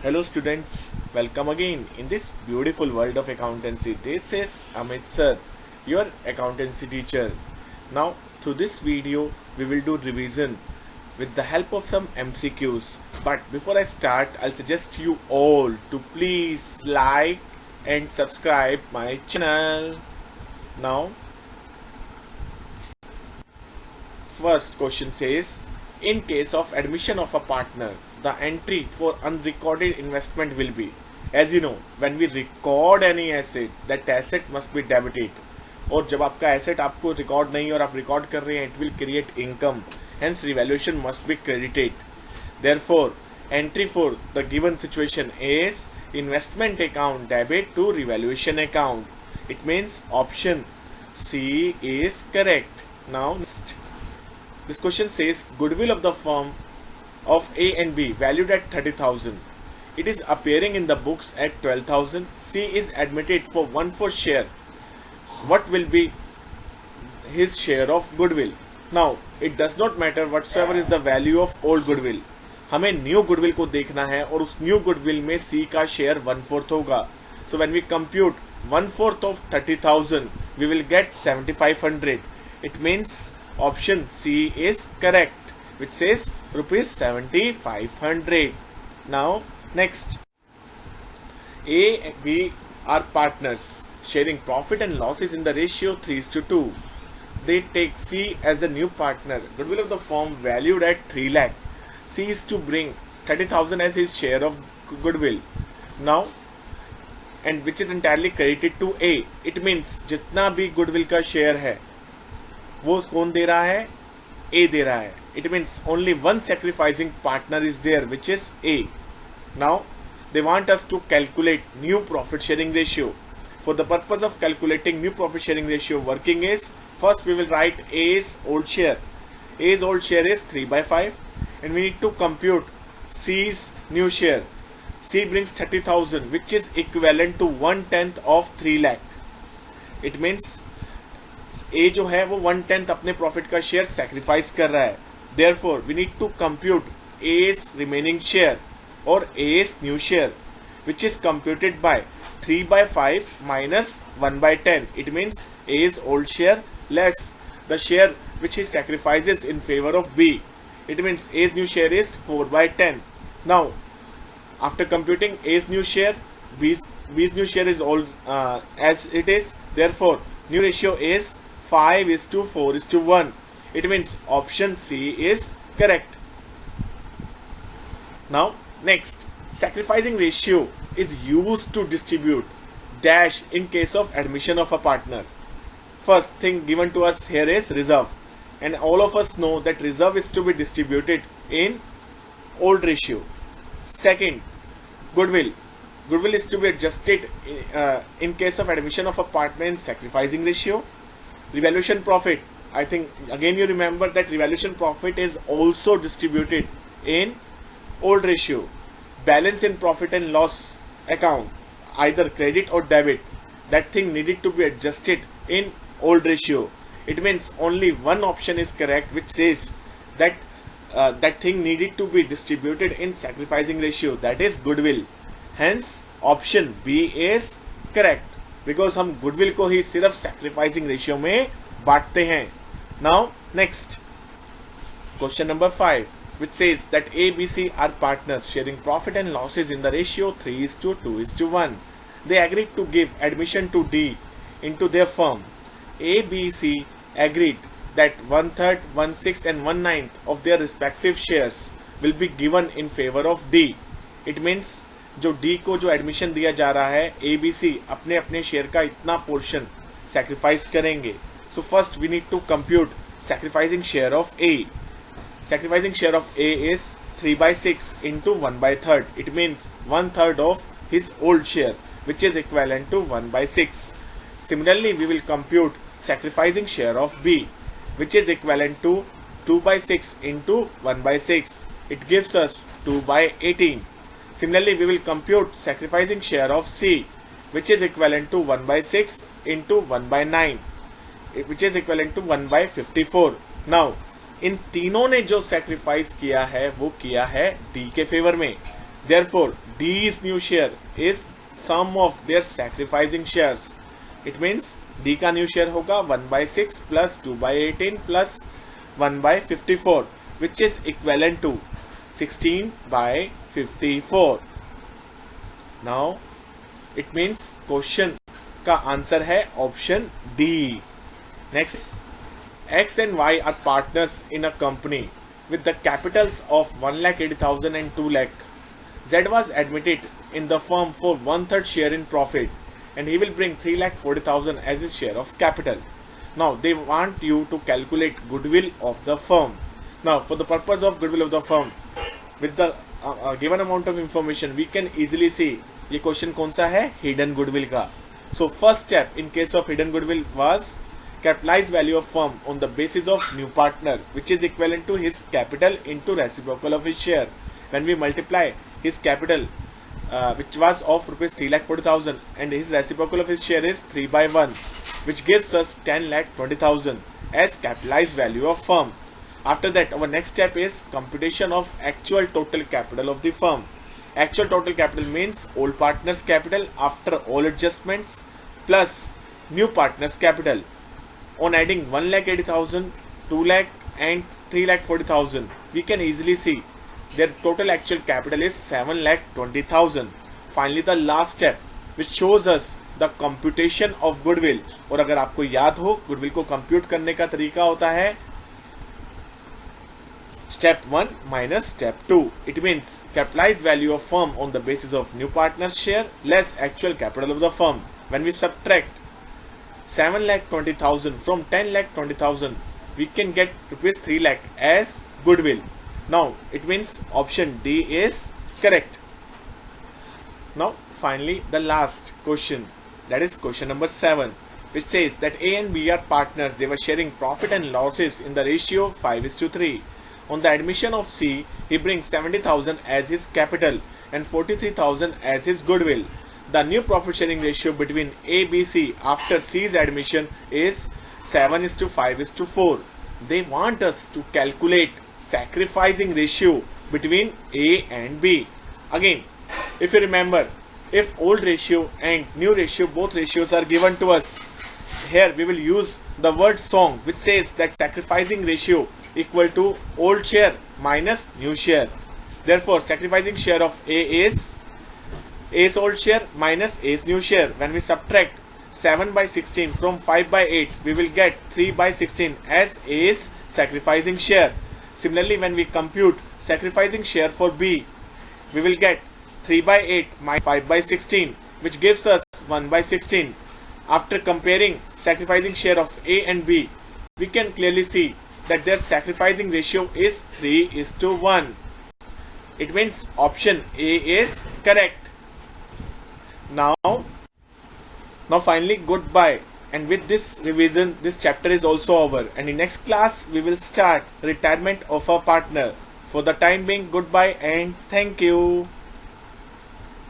Hello students, welcome again in this beautiful world of accountancy. This is Amit sir, your accountancy teacher. Now through this video we will do revision with the help of some MCQs. But before I start, I'll suggest you all to please like and subscribe my channel. Now first question says, in case of admission of a partner, the entry for unrecorded investment will be, as you know, when we record any asset, that asset must be debited. और जब आपका asset आपको record नहीं और आप record कर रहे हैं, it will create income. Hence, revaluation must be credited. Therefore, entry for the given situation is investment account debit to revaluation account. It means option C is correct. Now, next. This question says goodwill of the firm of A and B valued at 30,000. It is appearing in the books at 12,000. C is admitted for 1/4 share. What will be his share of goodwill? Now, it does not matter whatsoever is the value of old goodwill. हमें new goodwill को देखना है और उस new goodwill में C का share 1/4 होगा. So when we compute 1/4 of 30,000, we will get 7,500. It means option C is correct, which says rupees 7,500. Now next, A and B are partners sharing profit and losses in the ratio 3:2. They take C as a new partner. Goodwill of the firm valued at 3 lakh. C is to bring 30,000 as his share of goodwill. Now, and which is entirely credited to A. It means जितना भी goodwill का share है वो कौन दे रहा है? A दे रहा है. It means only one sacrificing partner is there, which is A. Now they want us to calculate new profit sharing ratio. For the purpose of calculating new profit sharing ratio, working is, first we will write A's old share. A's old share is 3/5, and we need to compute C's new share. C brings 30,000, which is equivalent to 1/10 of 3 lakh. It means A जो है वो 1/10 अपने profit का share sacrifice कर रहा है. Therefore, we need to compute A's remaining share or A's new share, which is computed by 3/5 minus 1/10. It means A's old share less the share which he sacrifices in favor of B. It means A's new share is 4/10. Now, after computing A's new share, B's new share is all as it is. Therefore, new ratio is 5:4:1. It means option C is correct. Now next, sacrificing ratio is used to distribute dash in case of admission of a partner. First thing given to us here is reserve, and all of us know that reserve is to be distributed in old ratio. Second, goodwill. Goodwill is to be adjusted in case of admission of a partner in sacrificing ratio. Revaluation profit, I think again you remember that revaluation profit is also distributed in old ratio. Balance in profit and loss account, either credit or debit, that thing needed to be adjusted in old ratio. It means only one option is correct, which says that that thing needed to be distributed in sacrificing ratio, that is goodwill. Hence option B is correct, because हम goodwill को ही सिर्फ sacrificing ratio में बांटते हैं. Now next, question number 5, which says that A, B, C are partners sharing profit and losses in the ratio 3:2:1. They agreed to give admission to D into their firm. A, B, C agreed that 1/3, 1/6 and 1/9 of their respective shares will be given in favor of D. It means जो D को जो admission दिया जा रहा है, A B C अपने अपने share का इतना पोर्शन सैक्रिफाइस करेंगे. So first we need to compute sacrificing share of A. Sacrificing share of A is 3/6 into 1/3. It means 1/3 of his old share, which is equivalent to 1/6. Similarly, we will compute sacrificing share of B, which is equivalent to 2/6 into 1/6. It gives us 2/18. Similarly, we will compute sacrificing share of C, which is equivalent to 1/6 into 1/9, which is equivalent to 1/54. Now, इन तीनों ने जो sacrifice किया है वो किया है D के favour में. Therefore, D's new share is sum of their sacrificing shares. It means D का new share होगा 1/6 plus 2/18 plus 1/54, which is equivalent to 16/54. Now, it means question का आंसर है option D. Next, X and Y are partners in a company with the capitals of 1,80,000 and 2 lakh. Z was admitted in the firm for 1/3 share in profit, and he will bring 3,40,000 as his share of capital. Now they want you to calculate goodwill of the firm. Now for the purpose of goodwill of the firm, with the given amount of information, we can easily see ये question कौन सा है, hidden goodwill का. So first step in case of hidden goodwill was capitalized value of firm on the basis of new partner, which is equivalent to his capital into reciprocal of his share. When we multiply his capital, which was of rupees 3,40,000, and his reciprocal of his share is 3/1, which gives us 10,20,000 as capitalized value of firm. After that, our next step is computation of actual total capital of the firm. Actual total capital means old partners capital after all adjustments plus new partners capital. On adding 1,80,000, 2 lakh and 3,40,000, we can easily see their total actual capital is 7,20,000. Finally, the last step which shows us the computation of goodwill. और अगर आपको याद हो, goodwill को compute करने का तरीका होता है step 1 minus step 2. It means capitalized value of firm on the basis of new partner's share less actual capital of the firm. When we subtract 7,20,000 from 10,20,000, we can get rupees 3 lakh as goodwill. Now it means option D is correct. Now finally the last question, that is question number 7, which says that A and B are partners. They were sharing profit and losses in the ratio 5:3. On the admission of C, he brings 70,000 as his capital and 43,000 as his goodwill. The new profit sharing ratio between A, B, C after C's admission is 7:5:4. They want us to calculate sacrificing ratio between A and B. Again, if you remember, if old ratio and new ratio, both ratios are given to us, here we will use the word song, which says that sacrificing ratio equal to old share minus new share. Therefore, sacrificing share of A is A's old share minus A's new share. When we subtract 7/16 from 5/8, we will get 3/16 as A's sacrificing share. Similarly, when we compute sacrificing share for B, we will get 3/8 minus 5/16, which gives us 1/16. After comparing sacrificing share of A and B, we can clearly see that their sacrificing ratio is 3:1. It means option A is correct. Now finally, goodbye. And with this revision, this chapter is also over. And in next class, we will start retirement of a partner. For the time being, goodbye and thank you.